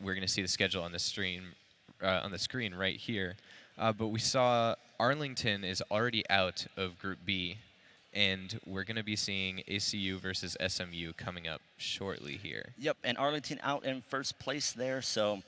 We're going to see the schedule on the screen right here. But we saw Arlington is already out of Group B, and we're going to be seeing ACU versus SMU coming up shortly here. Yep, and Arlington out in first place there, so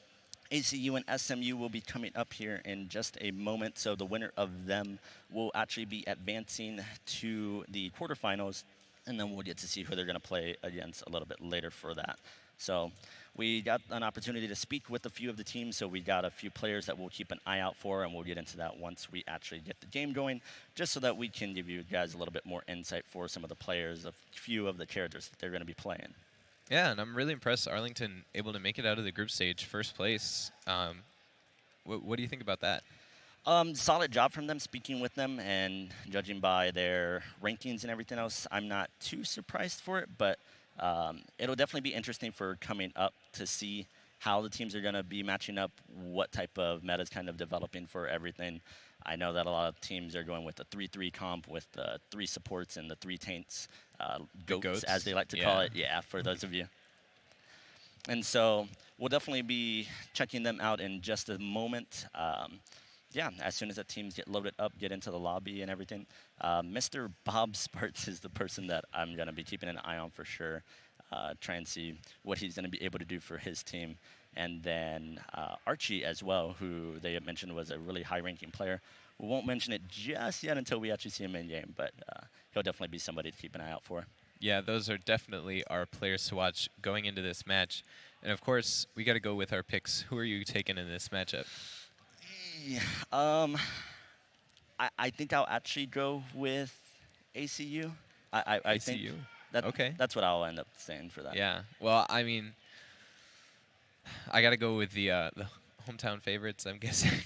ACU and SMU will be coming up here in just a moment. So the winner of them will actually be advancing to the quarterfinals, and then we'll get to see who they're going to play against a little bit later for that. So we got an opportunity to speak with a few of the teams, so we got a few players that we'll keep an eye out for, and we'll get into that once we actually get the game going, just so that we can give you guys a little bit more insight for some of the players, a few of the characters that they're going to be playing. Yeah, and I'm really impressed Arlington able to make it out of the group stage first place. What do you think about that? Solid job from them, speaking with them, and judging by their rankings and everything else, I'm not too surprised for it, but it'll definitely be interesting for coming up to see how the teams are going to be matching up, what type of meta is kind of developing for everything. I know that a lot of teams are going with the 3-3 comp with the 3 supports and the 3 taints, goats, as they like to call it, for those of you. And so we'll definitely be checking them out in just a moment. As soon as the teams get loaded up, get into the lobby and everything. Mr. Bob Sparks is the person that I'm going to be keeping an eye on for sure. Try and see what he's going to be able to do for his team. And then Archie as well, who they had mentioned was a really high-ranking player. We won't mention it just yet until we actually see him in-game, but he'll definitely be somebody to keep an eye out for. Yeah, those are definitely our players to watch going into this match. And, of course, we got to go with our picks. Who are you taking in this matchup? I think I'll actually go with ACU. I think that's what I'll end up saying for that. Yeah. Well, I mean, I got to go with the hometown favorites, I'm guessing.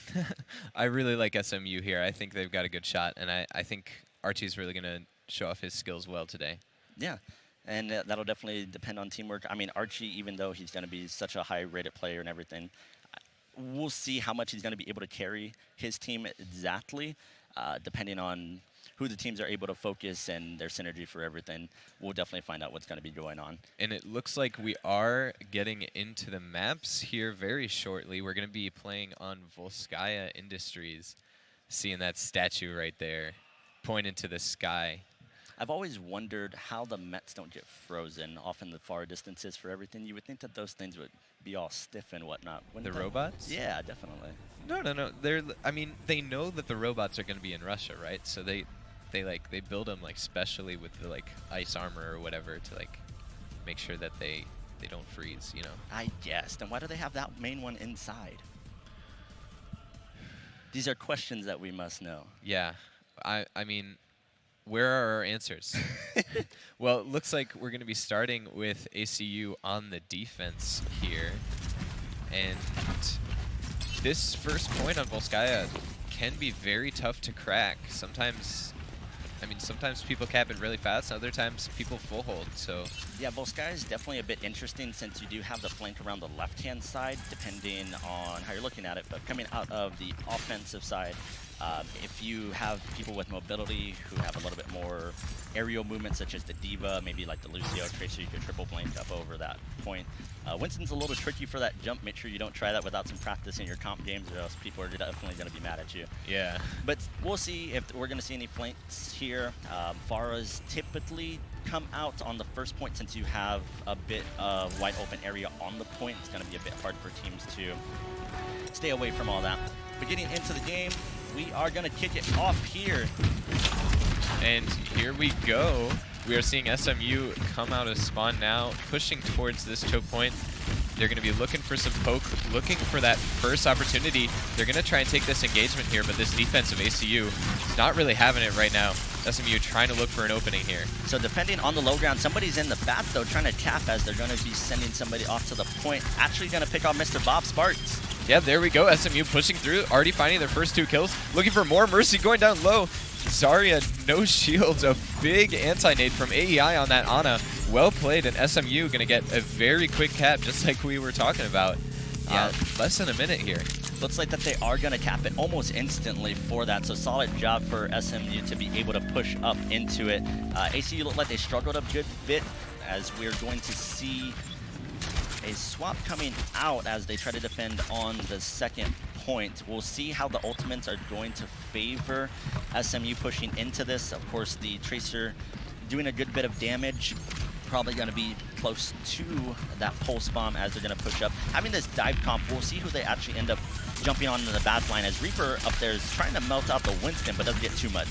I really like SMU here. I think they've got a good shot, and I think Archie's really going to show off his skills well today. Yeah. And that'll definitely depend on teamwork. I mean, Archie, even though he's going to be such a high-rated player and everything, we'll see how much he's going to be able to carry his team exactly, depending on who the teams are able to focus and their synergy for everything. We'll definitely find out what's going to be going on. And it looks like we are getting into the maps here very shortly. We're going to be playing on Volskaya Industries. Seeing that statue right there, pointing to the sky. I've always wondered how the Mets don't get frozen off in the far distances for everything. You would think that those things would be all stiff and whatnot. The robots? Yeah, definitely. No. They know that the robots are going to be in Russia, right? So they build them like specially with the like ice armor or whatever to like make sure that they don't freeze, you know. I guess. Then why do they have that main one inside? These are questions that we must know. Yeah. I mean, where are our answers? Well, it looks like we're going to be starting with ACU on the defense here. And this first point on Volskaya can be very tough to crack. Sometimes people cap it really fast, other times people full hold, so. Yeah, Volskaya is definitely a bit interesting since you do have the flank around the left-hand side, depending on how you're looking at it. But coming out of the offensive side, if you have people with mobility who have a little bit more aerial movement, such as the D.Va, maybe like the Lucio Tracer, you can triple blink up over that point. Winston's a little tricky for that jump. Make sure you don't try that without some practice in your comp games, or else people are definitely going to be mad at you. Yeah. But we'll see if we're going to see any flanks here. Pharah's typically come out on the first point since you have a bit of wide open area on the point. It's going to be a bit hard for teams to stay away from all that. But getting into the game, we are going to kick it off here. And here we go. We are seeing SMU come out of spawn now, pushing towards this choke point. They're going to be looking for some poke, looking for that first opportunity. They're going to try and take this engagement here, but this defense of ACU is not really having it right now. SMU trying to look for an opening here. So depending on the low ground, somebody's in the back, though, trying to cap as they're going to be sending somebody off to the point. Actually going to pick off Mr. Bob Sparks. Yeah, there we go. SMU pushing through, already finding their first 2 kills. Looking for more. Mercy going down low. Zarya, no shields. A big anti-nade from AEI on that Ana. Well played, and SMU going to get a very quick cap, just like we were talking about. Yeah, less than a minute here. Looks like that they are going to cap it almost instantly for that, so solid job for SMU to be able to push up into it. ACU looked like they struggled a good bit, as we're going to see a swap coming out as they try to defend on the second point. We'll see how the ultimates are going to favor SMU pushing into this. Of course, the Tracer doing a good bit of damage, probably going to be close to that pulse bomb as they're going to push up. Having this dive comp, we'll see who they actually end up jumping on in the back line, as Reaper up there is trying to melt out the Winston, but doesn't get too much.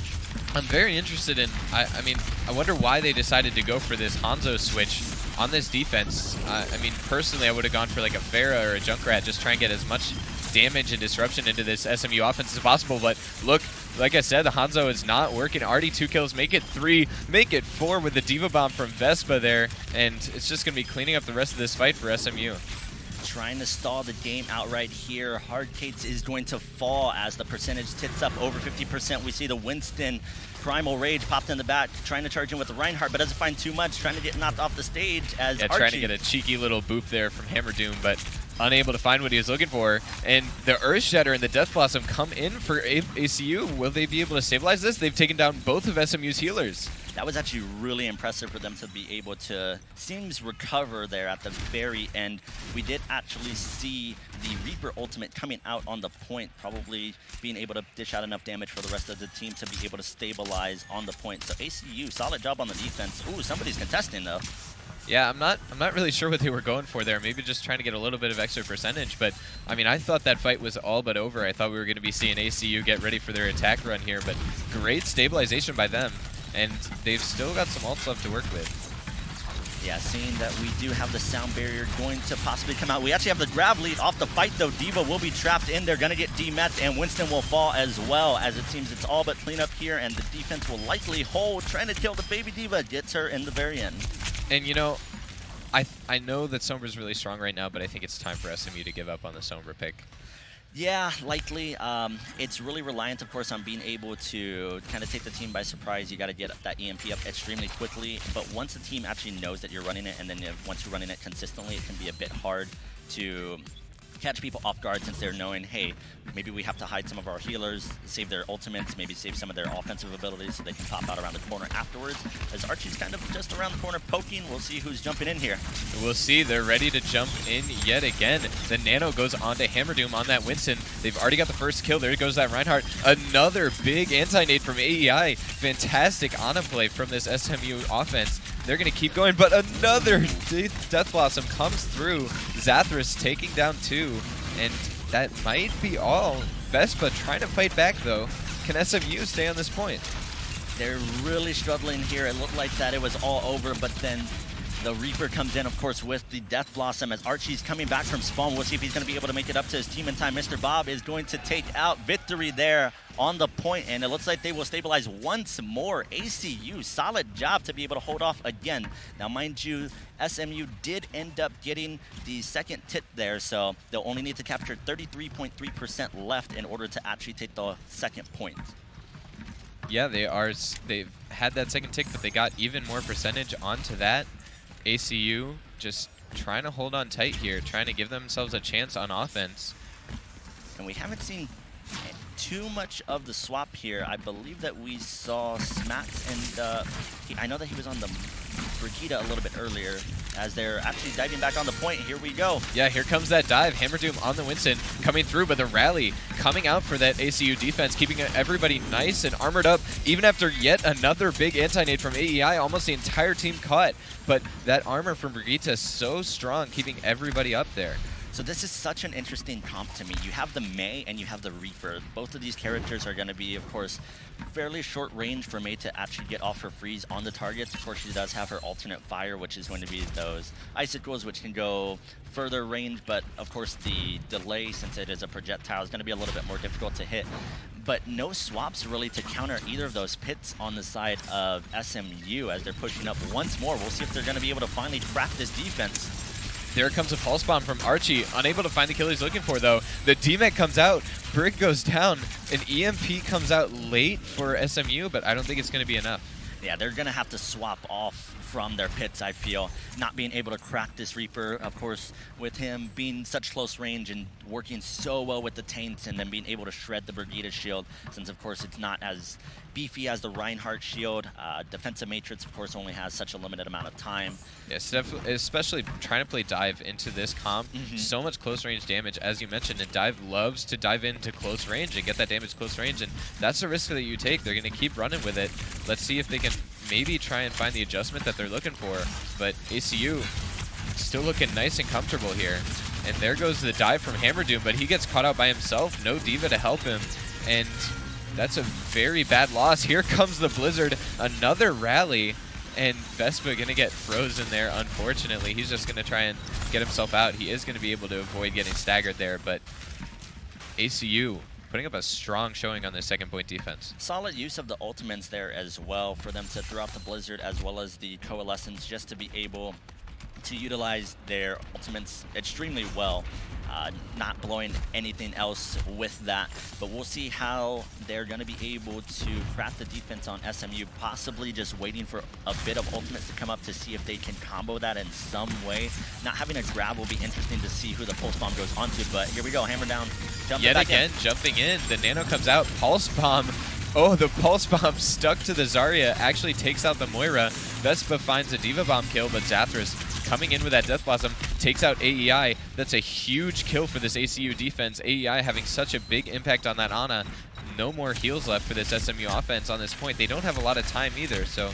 I'm very interested in, I mean, I wonder why they decided to go for this Hanzo switch on this defense. I mean, personally, I would have gone for like a Pharah or a Junkrat, just try and get as much damage and disruption into this SMU offense as possible. But look, like I said, the Hanzo is not working. Already 2 kills, make it 3, make it 4 with the Diva Bomb from Vespa there, and it's just going to be cleaning up the rest of this fight for SMU. Trying to stall the game outright here. Hardcates is going to fall as the percentage tits up over 50%. We see the Winston Primal Rage popped in the back, trying to charge in with the Reinhardt, but doesn't find too much, trying to get knocked off the stage as Archie. Trying to get a cheeky little boop there from Hammer Doom, but unable to find what he was looking for. And the Earth Shatter and the Death Blossom come in for ACU. Will they be able to stabilize this? They've taken down both of SMU's healers. That was actually really impressive for them to be able to, seems, recover there at the very end. We did actually see the Reaper ultimate coming out on the point, probably being able to dish out enough damage for the rest of the team to be able to stabilize on the point. So ACU, solid job on the defense. Ooh, somebody's contesting though. Yeah, I'm not really sure what they were going for there. Maybe just trying to get a little bit of extra percentage. But, I mean, I thought that fight was all but over. I thought we were going to be seeing ACU get ready for their attack run here. But great stabilization by them. And they've still got some ults left to work with. Yeah, seeing that we do have the sound barrier going to possibly come out. We actually have the grab lead off the fight, though. D.Va will be trapped in. They're going to get demethed, and Winston will fall as well, as it seems it's all but clean up here, and the defense will likely hold, trying to kill the baby D.Va. Gets her in the very end. And, you know, I know that Sombra's really strong right now, but I think it's time for SMU to give up on the Sombra pick. Yeah, likely. It's really reliant, of course, on being able to kind of take the team by surprise. You got to get that EMP up extremely quickly. But once the team actually knows that you're running it, and then once you're running it consistently, it can be a bit hard to catch people off guard, since they're knowing, hey, maybe we have to hide some of our healers, save their ultimates, maybe save some of their offensive abilities so they can pop out around the corner afterwards. As Archie's kind of just around the corner poking, we'll see who's jumping in here. We'll see. They're ready to jump in yet again. The Nano goes on to Hammer Doom on that Winston. They've already got the first kill. There goes that Reinhardt. Another big anti-nade from AEI. Fantastic Ana play from this SMU offense. They're going to keep going, but another Death Blossom comes through. Zathras taking down 2, and that might be all. Vespa trying to fight back, though. Can SMU stay on this point? They're really struggling here. It looked like that it was all over, but then the Reaper comes in, of course, with the Death Blossom as Archie's coming back from spawn. We'll see if he's going to be able to make it up to his team in time. Mr. Bob is going to take out Victory there on the point, and it looks like they will stabilize once more. ACU, solid job to be able to hold off again. Now, mind you, SMU did end up getting the second tit there, so they'll only need to capture 33.3% left in order to actually take the second point. Yeah, they've had that second tick, but they got even more percentage onto that. ACU just trying to hold on tight here, trying to give themselves a chance on offense. And we haven't seen too much of the swap here. I believe that we saw Smacks, and I know that he was on the Brigitte a little bit earlier, as they're actually diving back on the point. Here we go. Yeah, here comes that dive. Hammer Doom on the Winston coming through, but the rally coming out for that ACU defense, keeping everybody nice and armored up, even after yet another big anti-nade from AEI. Almost the entire team caught, but that armor from Brigitte is so strong, keeping everybody up there. So this is such an interesting comp to me. You have the Mei and you have the Reaper. Both of these characters are going to be, of course, fairly short range for Mei to actually get off her freeze on the targets. Of course, she does have her alternate fire, which is going to be those icicles, which can go further range. But, of course, the delay, since it is a projectile, is going to be a little bit more difficult to hit. But no swaps really to counter either of those pits on the side of SMU as they're pushing up once more. We'll see if they're going to be able to finally crack this defense. There comes a pulse bomb from Archie, unable to find the kill he's looking for, though. The DMEC comes out, Brick goes down, an EMP comes out late for SMU, but I don't think it's going to be enough. Yeah, they're going to have to swap off from their pits, I feel. Not being able to crack this Reaper, of course, with him being such close range and working so well with the Taints, and then being able to shred the Brigitte shield, since, of course, it's not as beefy as the Reinhardt shield. Defensive Matrix, of course, only has such a limited amount of time. Yes, especially trying to play Dive into this comp. So much close range damage, as you mentioned, and Dive loves to dive into close range and get that damage close range, and that's a risk that you take. They're going to keep running with it. Let's see if they can maybe try and find the adjustment that they're looking for, but ACU still looking nice and comfortable here. And there goes the dive from Hammerdoom, but he gets caught out by himself. No D.Va to help him, and that's a very bad loss. Here comes the Blizzard, another rally, and Vespa going to get frozen there, unfortunately. He's just going to try and get himself out. He is going to be able to avoid getting staggered there, but ACU putting up a strong showing on their second point defense. Solid use of the ultimates there as well for them to throw out the Blizzard as well as the Coalescence, just to be able to utilize their ultimates extremely well. Not blowing anything else with that, but we'll see how they're going to be able to craft the defense on SMU, possibly just waiting for a bit of ultimates to come up to see if they can combo that in some way. Not having a grab will be interesting to see who the Pulse Bomb goes onto, but here we go, Hammer down. Yet again, jumping in, the Nano comes out, Pulse Bomb. Oh, the Pulse Bomb stuck to the Zarya, actually takes out the Moira. Vespa finds a D.Va Bomb kill, but Zathras coming in with that Death Blossom takes out AEI. That's a huge kill for this ACU defense. AEI having such a big impact on that Ana. No more heals left for this SMU offense on this point. They don't have a lot of time either, so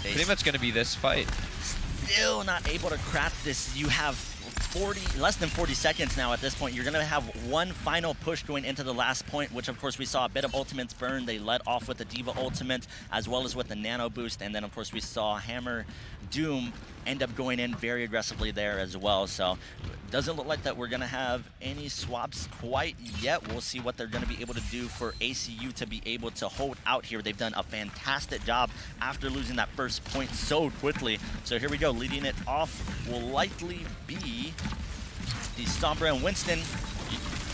pretty much going to be this fight. Still not able to craft this. You have less than 40 seconds now at this point. You're going to have one final push going into the last point, which of course we saw a bit of ultimates burn. They led off with the D.Va ultimate as well as with the Nano boost, and then of course we saw Hammer Doom end up going in very aggressively there as well. So doesn't look like that we're going to have any swaps quite yet. We'll see what they're going to be able to do for ACU to be able to hold out here. They've done a fantastic job after losing that first point so quickly. So here we go. Leading it off will likely be the Sombra and Winston.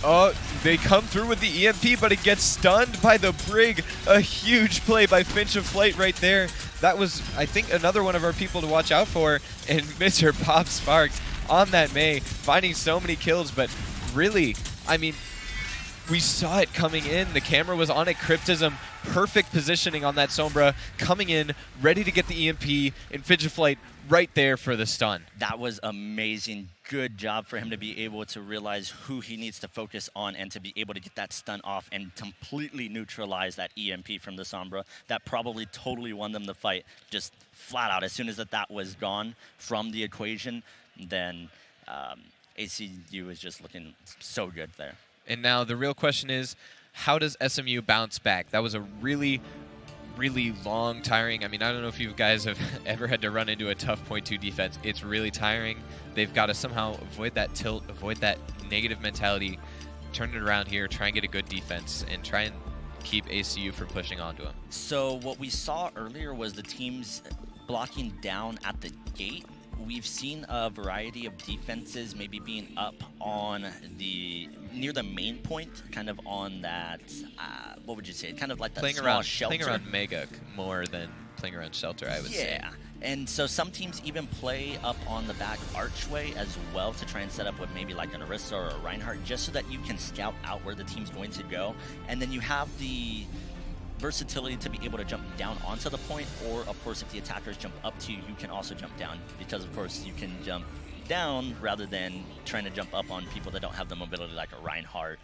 Oh, they come through with the EMP, but it gets stunned by the Brig. A huge play by Finch of Flight right there. That was, I think, another one of our people to watch out for. And Mr. Pop Sparks on that Mei, finding so many kills, but really, I mean, we saw it coming in. The camera was on it. Cryptism, perfect positioning on that Sombra, coming in, ready to get the EMP, and Finch of Flight right there for the stun. That was amazing. Good job for him to be able to realize who he needs to focus on and to be able to get that stun off and completely neutralize that EMP from the Sombra. That probably totally won them the fight, just flat out. As soon as that was gone from the equation, then ACU is just looking so good there. And now the real question is, how does SMU bounce back? That was a really long, tiring. I mean, I don't know if you guys have ever had to run into a tough point 2 defense. It's really tiring. They've got to somehow avoid that tilt, avoid that negative mentality, turn it around here, try and get a good defense, and try and keep ACU from pushing onto them. So what we saw earlier was the teams blocking down at the gate. We've seen a variety of defenses maybe being up on near the main point, kind of on that, what would you say, kind of like that small shelter. Playing around Mega more than playing around shelter, I would say. Yeah, and so some teams even play up on the back archway as well to try and set up with maybe like an Orisa or a Reinhardt, just so that you can scout out where the team's going to go. And then you have the versatility to be able to jump down onto the point, or of course if the attackers jump up to you, you can also jump down, because of course you can jump down rather than trying to jump up on people that don't have the mobility like a Reinhardt,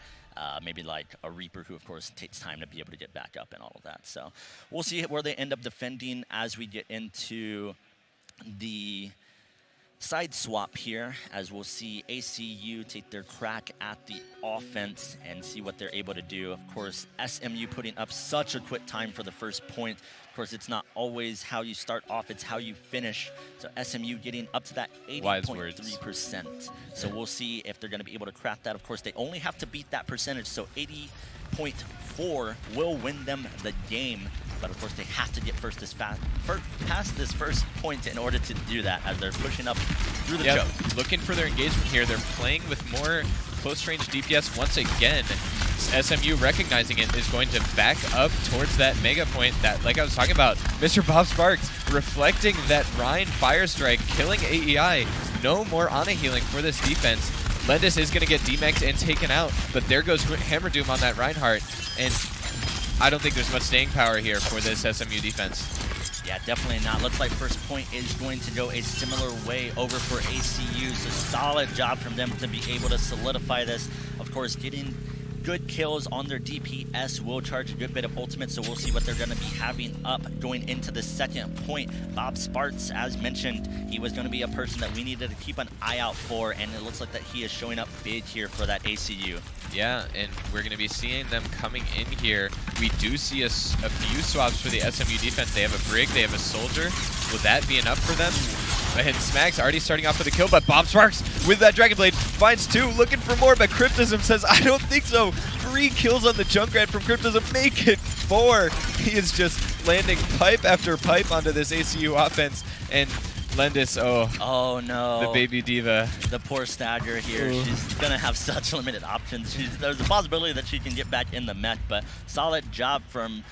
maybe like a Reaper, who of course takes time to be able to get back up and all of that. So we'll see where they end up defending as we get into the side swap here, as we'll see ACU take their crack at the offense and see what they're able to do. Of course, SMU putting up such a quick time for the first point. Of course, it's not always how you start off, it's how you finish. So SMU getting up to that 80.3%. So we'll see if they're going to be able to craft that. Of course, they only have to beat that percentage, so 80.4 will win them the game. But of course, they have to get past this first point in order to do that, as they're pushing up through the choke. Looking for their engagement here. They're playing with more close range DPS once again. SMU recognizing it is going to back up towards that mega point that, like I was talking about, Mr. Bob Sparks reflecting that Rein Fire Strike, killing AEI. No more Ana healing for this defense. Lendis is going to get D-Max and taken out, but there goes Hammer Doom on that Reinhardt, and I don't think there's much staying power here for this SMU defense. Yeah, definitely not. Looks like first point is going to go a similar way over for ACU, so solid job from them to be able to solidify this. Of course, getting good kills on their DPS will charge a good bit of ultimate, so we'll see what they're going to be having up going into the second point. Bob Sparks, as mentioned, he was going to be a person that we needed to keep an eye out for, and it looks like that he is showing up big here for that ACU. Yeah, and we're going to be seeing them coming in here. We do see a few swaps for the SMU defense. They have a Brig, they have a Soldier. Will that be enough for them? And Smags already starting off with a kill, but Bob Sparks with that Dragon Blade finds 2, looking for more, but Cryptism says, I don't think so. 3 kills on the Junkrat from Cryptism, make it 4. He is just landing pipe after pipe onto this ACU offense, and Lendis, oh no, the baby diva. The poor Stagger here. Ooh. She's going to have such limited options. There's a possibility that she can get back in the mech, but solid job from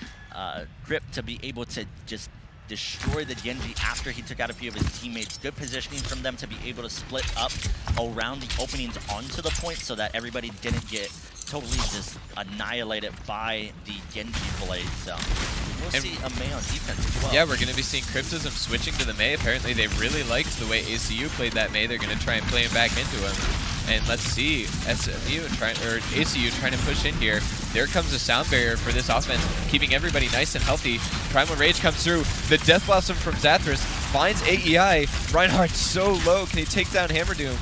Grip to be able to just destroy the Genji after he took out a few of his teammates. Good positioning from them to be able to split up around the openings onto the point so that everybody didn't get totally just annihilated by the Genji blade. So we'll see a Mei on defense as well. Yeah, we're going to be seeing Cryptism switching to the Mei. Apparently they really liked the way ACU played that Mei. They're going to try and play him back into him. And let's see, ACU trying to push in here. There comes a sound barrier for this offense, keeping everybody nice and healthy. Primal Rage comes through. The Death Blossom from Zathras finds AEI. Reinhardt so low. Can he take down Hammer Doom?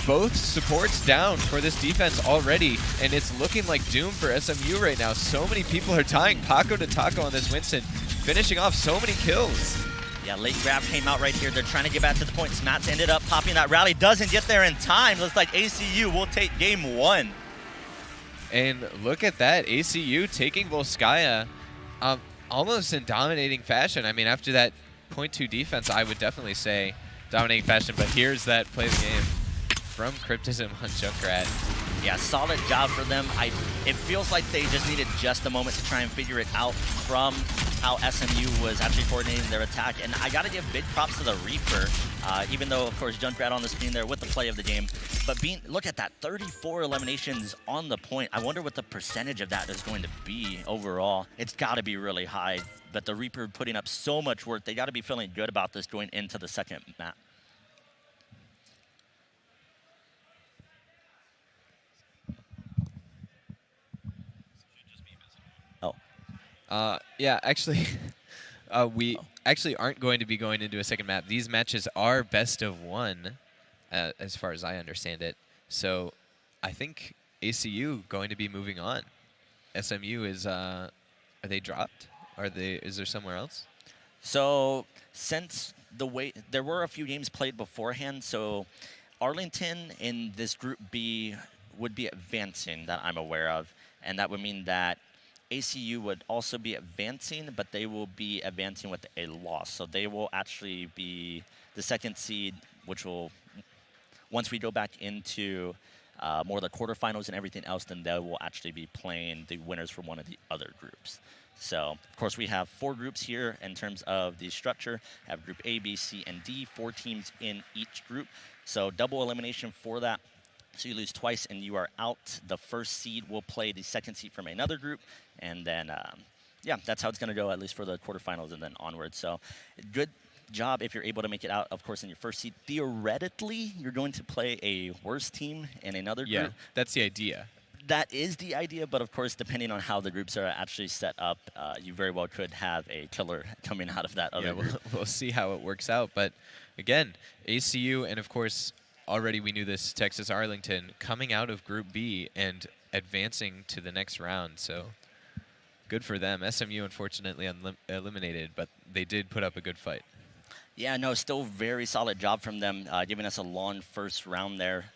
Both supports down for this defense already, and it's looking like doom for SMU right now. So many people are tying Paco to Taco on this Winston, finishing off so many kills. Yeah, late grab came out right here. They're trying to get back to the point. Smats ended up popping that rally. Doesn't get there in time. Looks like ACU will take game 1. And look at that. ACU taking Volskaya almost in dominating fashion. I mean, after that .2 defense, I would definitely say dominating fashion. But here's that play the game from Cryptism on Junkrat. Yeah, solid job for them. It feels like they just needed just a moment to try and figure it out from how SMU was actually coordinating their attack. And I got to give big props to the Reaper, even though, of course, Junkrat on the screen there with the play of the game. But look at that, 34 eliminations on the point. I wonder what the percentage of that is going to be overall. It's got to be really high. But the Reaper putting up so much work, they got to be feeling good about this going into the second map. Yeah, actually, we actually aren't going to be going into a second map. These matches are best of 1, as far as I understand it. So I think ACU going to be moving on. SMU is, are they dropped? Is there somewhere else? So since there were a few games played beforehand, so Arlington in this group B would be advancing that I'm aware of, and that would mean that ACU would also be advancing, but they will be advancing with a loss. So they will actually be the second seed, which will, once we go back into more of the quarterfinals and everything else, then they will actually be playing the winners from one of the other groups. So, of course, we have 4 groups here in terms of the structure. We have Group A, B, C, and D, 4 teams in each group. So double elimination for that. So you lose twice and you are out. The first seed will play the second seed from another group. And then, yeah, that's how it's going to go, at least for the quarterfinals and then onward. So good job if you're able to make it out, of course, in your first seed. Theoretically, you're going to play a worse team in another group. Yeah, that's the idea. That is the idea, but of course, depending on how the groups are actually set up, you very well could have a killer coming out of that other group. We'll see how it works out. But again, ACU and, of course, already we knew this, Texas Arlington coming out of Group B and advancing to the next round. So good for them. SMU, unfortunately, eliminated, but they did put up a good fight. Yeah, no, still very solid job from them, giving us a long first round there.